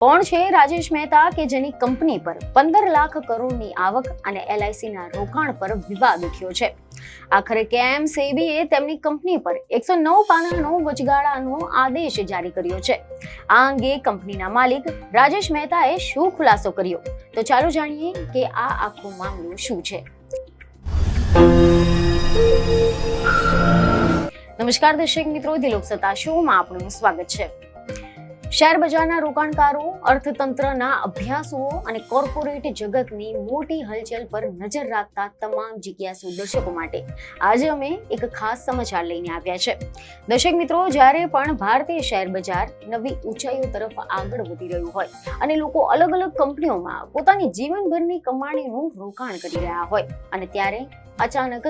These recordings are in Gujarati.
કોણ છે રાજેશ મહેતા કે જેની કંપની પર 15 લાખ કરોડની આવક અને LICના રોકાણ પર વિવાદ ઉઠ્યો છે? આખરે કેમ સેબીએ તેમની કંપની પર 109 પાનાનો વચગાળાનો આદેશ જારી કર્યો છે? આ અંગે કંપનીના માલિક રાજેશ મહેતાએ શું ખુલાસો કર્યો? તો ચાલો જાણીએ કે આ આખો મામલો શું છે. નમસ્કાર દર્શક મિત્રો, ધી લોકસત્તા શોમાં આપનું સ્વાગત છે. શેર બજારના રોકાણકારો, અર્થતંત્રના અભ્યાસુઓ અને કોર્પોરેટ જગતની મોટી હલચલ પર નજર રાખતા તમામ જિજ્ઞાસુ દર્શકો માટે આજે અમે એક ખાસ સમાચાર લઈને આવ્યા છે. દર્શક મિત્રો, જ્યારે પણ ભારતીય શેર બજાર નવી ઊંચાઈઓ તરફ આગળ વધી રહ્યું હોય અને લોકો અલગ અલગ કંપનીઓમાં પોતાની જીવનભરની કમાણીનું રોકાણ કરી રહ્યા હોય અને ત્યારે અચાનક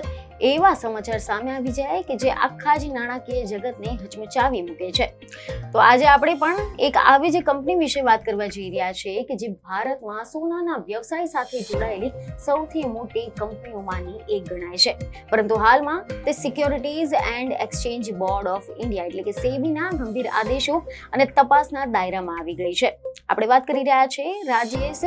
એવા સમાચાર સામે આવી જાય કે જે આખા જ નાણાકીય જગતને હચમચાવી મૂકે છે. તો આજે આપણે પણ એક આવી જ કંપની વિશે વાત કરવા જઈ રહ્યા છીએ કે જે ભારતમાં સોનાના વ્યવસાય સાથે જોડાયેલી સૌથી મોટી કંપનીઓમાંની એક ગણાય છે. પરંતુ હાલમાં તે securities and exchange board of India એટલે કે સેબીના ગંભીર આદેશો અને તપાસના દાયરામાં આવી ગઈ છે. આપણે વાત કરી રહ્યા છીએ રાજેશ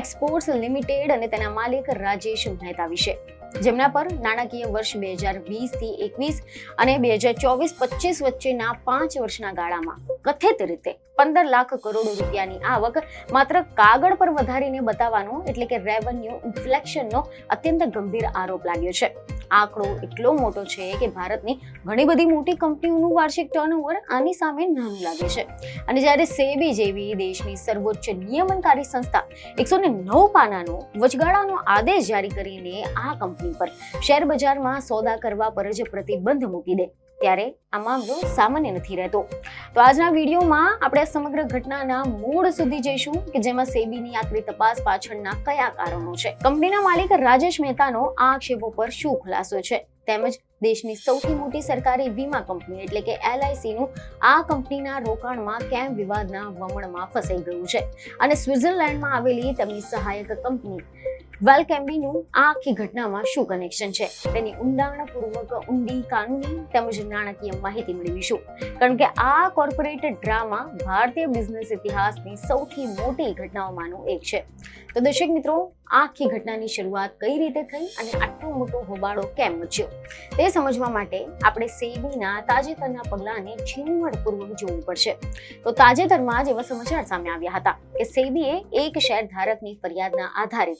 એક્સપોર્ટ્સ લિમિટેડ અને તેના માલિક રાજેશ મહેતા વિશે, જેમના પર નાણાકીય વર્ષ 2020 થી 21 અને 2024-25 વચ્ચેના 5 વર્ષના ગાળામાં કથિત રીતે 15 લાખ કરોડ રૂપિયાની આવક માત્ર કાગળ પર વધારીને બતાવવાનો એટલે કે રેવન્યુ ઇન્ફ્લેક્શનનો અત્યંત ગંભીર આરોપ લાગ્યો છે. આંકડો એટલો મોટો છે કે ભારતની ઘણી બધી મોટી કંપનીઓનું વાર્ષિક ટર્નઓવર આની સામે નાનું લાગે છે. અને જ્યારે સેબી જેવી દેશની સર્વોચ્ચ નિયમનકારી સંસ્થા 109 પાનાનો વચગાળાનો આદેશ જારી કરીને આ કંપની પર શેર બજારમાં સોદા કરવા પર જ પ્રતિબંધ મૂકી દે, ત્યારે આ મામલો સામાન્ય નથી રહેતો. તો આજના વિડીયોમાં આપણે સમગ્ર ઘટનાના મૂળ સુધી જઈશું કે જેમાં સેબીની આકરી તપાસ પાછળના કયા કારણો છે, કંપનીના માલિક રાજેશ મહેતાનો આ આક્ષેપો પર શું ખુલાસો છે, તેમજ દેશની સૌથી મોટી સરકારી વીમા કંપની એટલે કે LIC નું આ કંપનીના રોકાણમાં કેમ વિવાદના વમણમાં ફસાઈ ગયું છે અને સ્વિટ્ઝરલેન્ડમાં આવેલી તેમની સહાયક કંપની વેલકેમ્બીનું આ આખી ઘટનામાં શું કનેક્શન છે, તેની ઊંડાણપૂર્વક ઊંડી કાનૂની તેમજ નાણાકીય માહિતી મેળવીશું. કારણ કે આ કોર્પોરેટ ડ્રામા ભારતીય બિઝનેસ ઇતિહાસની સૌથી મોટી ઘટનાઓમાંનો એક છે. તો દર્શક મિત્રો, આખી ઘટનાની શરૂઆત કઈ રીતે થઈ અને આટલો મોટો હોબાળો કેમ મચ્યો તે સમજવા માટે આપણે સેબીના તાજેતરના પગલાંને ઝીણવટપૂર્વક જોવું પડશે. તો તાજેતરમાં જ એવા સમાચાર સામે આવ્યા હતા કે સેબીએ એક શેર ધારકની ફરિયાદના આધારે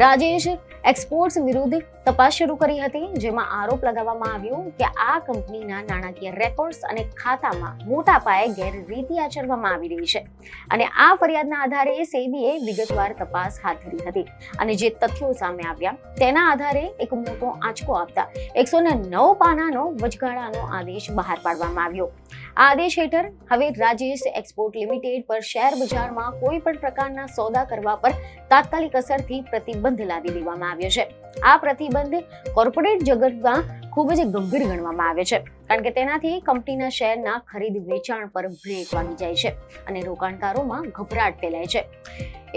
રાજેશ એક્સપોર્ટ્સ વિરુદ્ધ તપાસ શરૂ કરી હતી, જેમાં આરોપ લગાવવામાં આવ્યો કે આ કંપનીના નાણાકીય રેકોર્ડ્સ અને ખાતામાં મોટા પાયે ગેરરીતિ આચરવામાં આવી રહી છે. અને આ ફરિયાદના આધારે સેબીએ વિગતવાર તપાસ હાથ ધરી હતી અને જે તથ્યો સામે આવ્યા તેના આધારે એક મોટો આંચકો આપતા 109 પાનાનો વચગાળાનો આદેશ બહાર પાડવામાં આવ્યો. આ આદેશ હેઠળ હવે રાજેશ એક્સપોર્ટ લિમિટેડ પર શેર બજારમાં કોઈ પણ પ્રકારના સોદા કરવા પર તાત્કાલિક અસરથી પ્રતિબંધ લાદી દેવામાં આવ્યો છે. આ પ્રતિબંધ કોર્પોરેટ જગતમાં ખૂબ જ ગંભીર ગણવામાં આવે છે, કારણ કે તેનાથી કંપનીના શેરના ખરીદ વેચાણ પર બ્રેક વાગી જાય છે અને રોકાણકારોમાં ગભરાટ ફેલાય છે.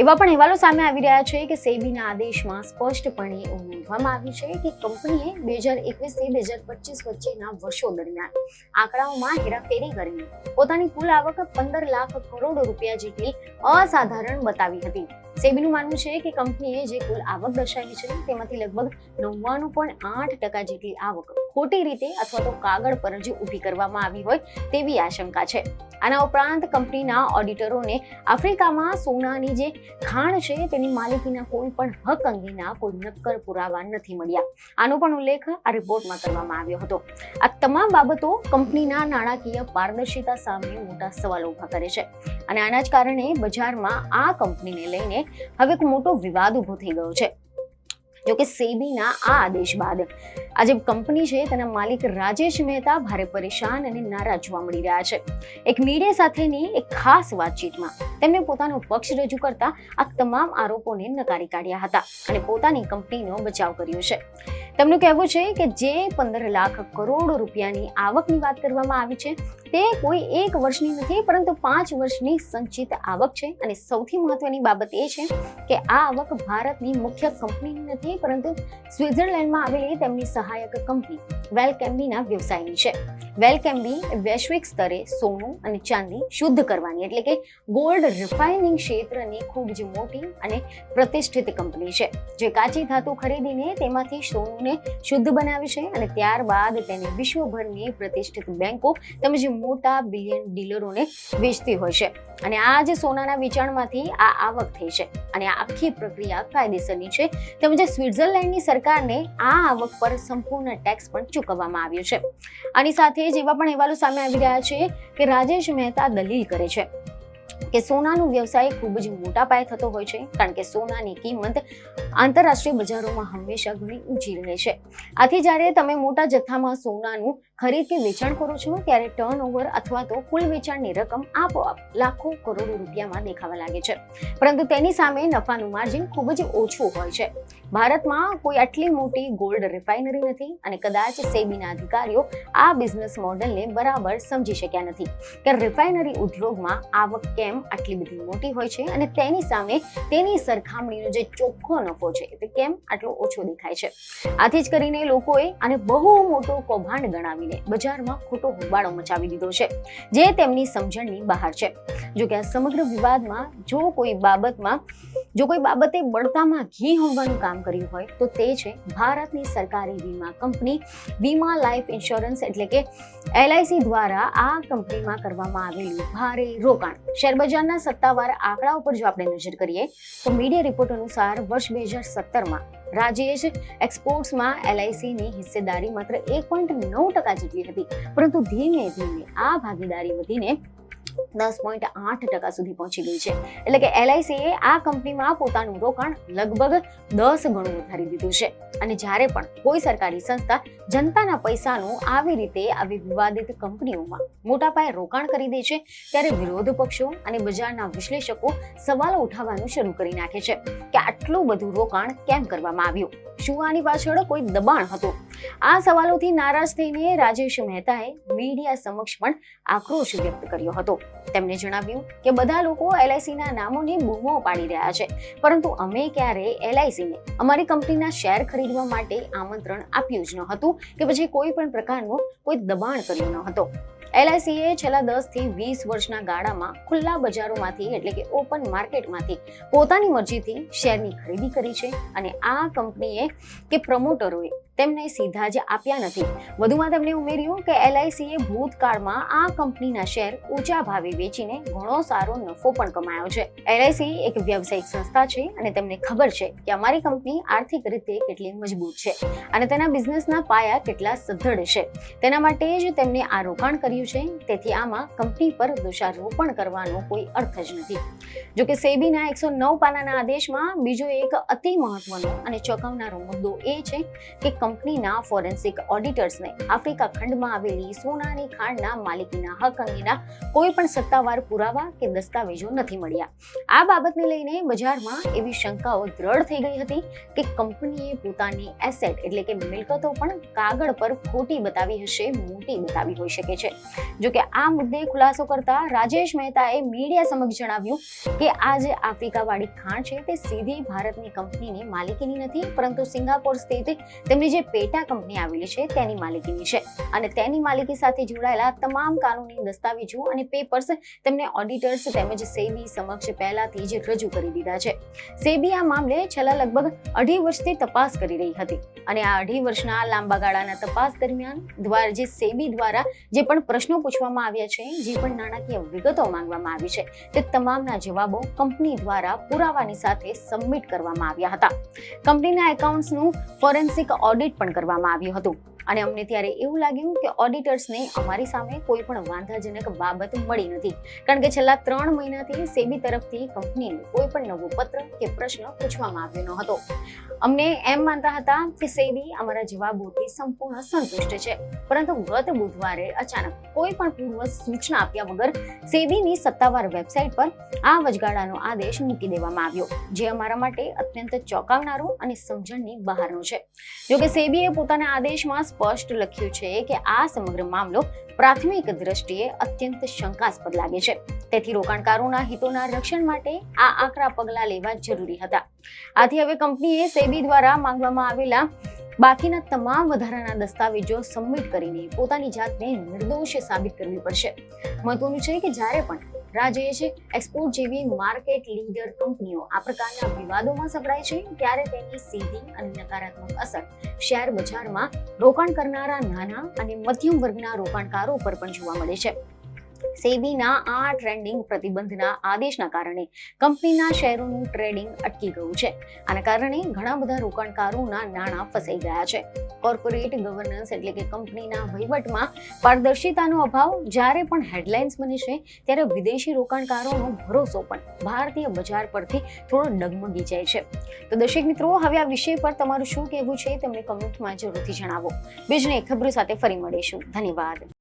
એવા પણ અહેવાલો સામે આવી રહ્યા છે કે સેબીના આદેશમાં સ્પષ્ટપણે એવું નોંધવામાં આવ્યું છે કે કંપનીએ 2021 થી 2025 વચ્ચેના વર્ષો દરમિયાન આંકડાઓમાં હેરાફેરી કરીને પોતાની કુલ આવક 15 લાખ કરોડ રૂપિયા જેટલી અસાધારણ બતાવી હતી. સેબીનું માનવું છે કે કંપનીએ જે કુલ આવક દર્શાવી છે તેમાંથી લગભગ 99.8% જેટલી આવક ખોટી રીતે અથવા તો કાગળ પર જ ઊભી કરવામાં આવી હોય તેવી આશંકા છે. આના ઉપરાંત કંપનીના ઓડિટરોને આફ્રિકામાં સોનાની જે ખાણ છે તેની માલિકીના કોઈ પણ હક અંગેના કોઈ નક્કર પુરાવા નથી મળ્યા. આનો પણ ઉલ્લેખ આ રિપોર્ટમાં કરવામાં આવ્યો હતો. આ તમામ બાબતો કંપનીના નાણાકીય પારદર્શિતા સામે મોટા સવાલો ઉભા કરે છે અને આના જ કારણે બજારમાં આ કંપનીને લઈને હવે એક મોટો વિવાદ ઉભો થઈ ગયો છે. જોકે સેબીના આ આદેશ બાદ આજે કંપની છે તેના માલિક રાજેશ મહેતા ભારે પરેશાન અને નારાજ જોવા મળી રહ્યા છે. એક મીડિયા સાથેની એક ખાસ વાતચીતમાં તેમણે પોતાનો પક્ષ રજૂ કરતા આ તમામ આરોપોને નકારી કાઢ્યા હતા અને પોતાની કંપનીનો બચાવ કર્યો છે. તેમનું કહેવું છે કે જે 15 લાખ કરોડ રૂપિયાની આવકની વાત કરવામાં આવી છે તે કોઈ એક વર્ષની નથી પરંતુ 5 વર્ષની સંચિત આવક છે. અને સૌથી મહત્વની બાબત એ છે કે આ આવક ભારતની મુખ્ય કંપનીની નથી પરંતુ સ્વિટ્ઝરલેન્ડમાં આવેલી તેમની સહાયક કંપની વેલકેમ્બીના વ્યવસાયની છે. વેલકેમ્બી વૈશ્વિક સ્તરે સોનું અને ચાંદી શુદ્ધ કરવાની એટલે કે ગોલ્ડ રિફાઇનિંગ ક્ષેત્રની ખૂબ જ મોટી અને પ્રતિષ્ઠિત કંપની છે, જે કાચી ધાતુ ખરીદીને તેમાંથી સોનુને શુદ્ધ બનાવે છે અને ત્યારબાદ તેને વિશ્વભરની પ્રતિષ્ઠિત બેંકો તેમજ મોટા બિલિયન ડીલરોને વેચતી હોય છે. અને આ જ સોનાના વેચાણમાંથી આ આવક થઈ છે અને આ આખી પ્રક્રિયા કાયદેસરની છે. તેમજ સ્વિટ્ઝરલેન્ડની સરકારને આ આવક પર સંપૂર્ણ ટેક્સ પણ ચૂકવવામાં આવ્યો છે. આની સાથે જ એવા પણ અહેવાલો સામે આવી રહ્યા છે કે રાજેશ મહેતા દલીલ કરે છે કે સોનાનો વ્યવસાય ખૂબ જ મોટા પાયે થતો હોય છે, કારણ કે સોનાની કિંમત આંતરરાષ્ટ્રીય બજારોમાં હંમેશા ઘણી ઊંચી રહે છે. આથી જ્યારે તમે મોટા જથ્થામાં સોનાનું ખરીદ કે વેચાણ કરો છો ત્યારે ટર્નઓવર અથવા તો કુલ વેચાણની રકમ આપોઆપ લાખો કરોડો રૂપિયામાં દેખાવા લાગે છે, પરંતુ તેની સામે નફાનું માર્જિન ખૂબ જ ઓછું હોય છે. ભારતમાં કોઈ આટલી મોટી ગોલ્ડ રિફાઇનરી નથી અને કદાચ સેબીના અધિકારીઓ આ બિઝનેસ મોડેલને બરાબર સમજી શક્યા નથી કે રિફાઇનરી ઉદ્યોગમાં આવક કેમ આટલી બધી મોટી હોય છે અને તેની સામે તેની સરખામણીનો જે ચોખ્ખો નફો છે તે કેમ આટલો ઓછો દેખાય છે. આથી જ કરીને લોકોએ આને બહુ મોટું કૌભાંડ ગણાવીને બજારમાં ખોટો હોબાળો મચાવી દીધો છે, જે તેમની સમજણની બહાર છે. જો કે આ સમગ્ર વિવાદમાં જો કોઈ બાબતે બળતામાં ઘી હોમવાનું કામ કર્યું હોય તો તે છે ભારતની સરકારી વીમા કંપની વીમા લાઈફ ઇન્સ્યોરન્સ એટલે કે LIC દ્વારા આ કંપનીમાં કરવામાં આવેલું ભારે રોકાણ. શેરબજારના સત્તાવાર આંકડા ઉપર જો આપણે નજર કરીએ તો મીડિયા રિપોર્ટ અનુસાર વર્ષ 2017માં રાજેશ એક્સપોર્ટ્સમાં LICની હિસ્સેદારી માત્ર 1.9% જેટલી હતી, પરંતુ ધીમે ધીમે આ ભાગીદારી વધીને 10.8% સુધી પહોંચી ગઈ છે. એટલે કે LICએ આ કંપનીમાં પોતાનું રોકાણ લગભગ 10 ગણું વધારી દીધું છે. અને જ્યારે પણ કોઈ સરકારી સંસ્થા જનતાના પૈસાનું આવી રીતે આવી વિવાદિત કંપનીઓમાં મોટા પાયે રોકાણ કરી દે છે ત્યારે વિરોધ પક્ષો અને બજારના વિશ્લેષકો સવાલો ઉઠાવવાનું શરૂ કરી નાખે છે કે આટલું બધું રોકાણ કેમ કરવામાં આવ્યું, શું આની પાછળ કોઈ દબાણ હતું? આ સવાલોથી નારાજ થઈને રાજેશ મહેતાએ મીડિયા સમક્ષ પણ આક્રોશ વ્યક્ત કર્યો હતો. તેમણે જણાવ્યું કે બધા લોકો LICના નામોની બૂમો પાડી રહ્યા છે, પરંતુ અમે ક્યારે LICને અમારી કંપનીના શેર ખરીદવા માટે આમંત્રણ આપ્યું જ ન હતું કે પછી કોઈ પણ પ્રકારનું કોઈ દબાણ કર્યું ન હતો. LICએ છેલ્લા 10 થી 20 વર્ષના ગાળામાં ખુલ્લા બજારોમાંથી એટલે કે ઓપન માર્કેટમાંથી પોતાની મરજીથી શેરની ખરીદી કરી છે અને આ કંપનીએ કે પ્રમોટરોએ તેમને સીધા જ આપ્યા નથી. વધુમાં તેમણે ઉમેર્યું કે LICએ ભૂતકાળમાં આ કંપનીના શેર ઊંચા ભાવે વેચીને ઘણો સારો નફો પણ કમાયો છે. LIC એક વ્યવસાયિક સંસ્થા છે અને તેમને ખબર છે કે અમારી કંપની આર્થિક રીતે કેટલી મજબૂત છે અને તેના બિઝનેસના પાયા કેટલા સદ્ધડ છે. તેના માટે જ તેમણે આ રોકાણ કર્યું છે. તેથી આમાં કંપની પર દોષારોપણ કરવાનો કોઈ અર્થ જ નથી. જો કે સેબીના 109 પાનાના આદેશમાં બીજો એક અતિ મહત્વનો અને ચોંકાવનારો મુદ્દો એ છે કે કંપનીના ફોરેન્સિક ઓડિટર્સને આફ્રિકા ખંડમાં આવેલી સોનાની ખાણના માલિકીના હક અંગેના કોઈ પણ સત્તાવાર પુરાવા કે દસ્તાવેજો નથી મળ્યા. આ બાબતને લઈને બજારમાં એવી શંકાઓ દ્રઢ થઈ ગઈ હતી કે કંપનીએ પોતાની એસેટ એટલે કે મિલકતો પણ કાગળ પર ખોટી બતાવી હશે, મોટી બતાવી હોઈ શકે છે. જો કે આ મુદ્દે ખુલાસો કરતા રાજેશ મહેતાએ મીડિયા સમક્ષ જણાવ્યું કે આ જે આફ્રિકાવાળી ખાણ છે તે સીધી ભારતની કંપનીની માલિકીની નથી, પરંતુ સિંગાપોર સ્થિત તેમની જે પેટા કંપની આવેલી છે તેની માલિકીની છે અને તેની માલિકી સાથે જોડાયેલા તમામ કાનૂની દસ્તાવેજો અને પેપર્સ તેમને ઓડિટર્સ તેમજ સેબી સમક્ષ પહેલાથી જ રજૂ કરી દીધા છે. સેબી આ મામલે છેલ્લા લગભગ 2.5 વર્ષથી તપાસ કરી રહી હતી અને આ 2.5 વર્ષના લાંબા ગાળાના તપાસ દરમિયાન જે સેબી દ્વારા જે પણ પ્રશ્નો પૂછવામાં આવ્યા છે, જે પણ નાણાકીય વિગતો માંગવામાં આવી છે તે તમામના જવાબો કંપની દ્વારા પુરાવાની સાથે સબમિટ કરવામાં આવ્યા હતા. કંપનીના એકાઉન્ટ્સનું ફોરેન્સિક ઓડિટ પણ કરવામાં આવ્યું હતું અને અમને ત્યારે એવું લાગ્યું કે ઓડિટર્સને અમારી સામે કોઈ પણ વાંધાજનક બાબત મળી નથી, કારણ કે છેલ્લા 3 મહિનાથી સેબી તરફથી કંપનીને કોઈ પણ નવો પત્ર કે પ્રશ્ન પૂછવામાં આવ્યો ન હતો. અમને એમ માનતા હતા કે સેબી અમારા જવાબોથી સંપૂર્ણ સંતુષ્ટ છે, પરંતુ ગત બુધવારે અચાનક કોઈ પણ પૂર્વ સૂચના આપ્યા વગર સેબીની સત્તાવાર વેબસાઇટ પર આ વચગાળાનો આદેશ મૂકી દેવામાં આવ્યો, જે અમારા માટે અત્યંત ચોંકાવનારો અને સમજણની બહારનો છે. જોકે સેબીએ પોતાના આદેશમાં સ્પષ્ટ લખ્યું છે કે આ સમગ્ર મામલો પ્રાથમિક દ્રષ્ટિએ અત્યંત શંકાસ્પદ લાગે છે. તેથી રોકાણકારોના હિતોના રક્ષણ માટે આ આકરા પગલાં લેવા જરૂરી હતા. આથી હવે કંપનીએ સેબી દ્વારા માંગવામાં આવેલા બાકીના તમામ વધારાના દસ્તાવેજો સબમિટ કરીને પોતાની જાતને નિર્દોષ સાબિત કરવી પડશે. મહત્વનું છે કે જ્યારે પણ રાજેશ એક્સપોર્ટ જેવી માર્કેટ લીડર કંપનીઓ આ પ્રકારના વિવાદોમાં સપડાય છે ત્યારે તેની સીધી અને નકારાત્મક અસર શેર બજારમાં રોકાણ કરનારા નાના અને મધ્યમ વર્ગના રોકાણકારો પર પણ જોવા મળે છે. સેબીના આ ટ્રેન્ડિંગ પ્રતિબંધના આદેશના કારણે કંપનીના શેરોનું ટ્રેડિંગ અટકી ગયું છે. આના કારણે ઘણા બધા રોકાણકારોના નાણાં ફસાઈ ગયા છે. કોર્પોરેટ ગવર્નન્સ એટલે કે કંપનીના વહીવટમાં પારદર્શિતાનો અભાવ જ્યારે પણ હેડલાઇન્સ બને છે ત્યારે વિદેશી રોકાણકારોનો ભરોસો પણ ભારતીય બજાર પરથી થોડો ડગમગી જાય છે. તો દર્શક મિત્રો, હવે આ વિષય પર તમારું શું કહેવું છે તમને કમેન્ટમાં જરૂરથી જણાવો. બીજને ખબરો સાથે ફરી મળીશું. ધન્યવાદ.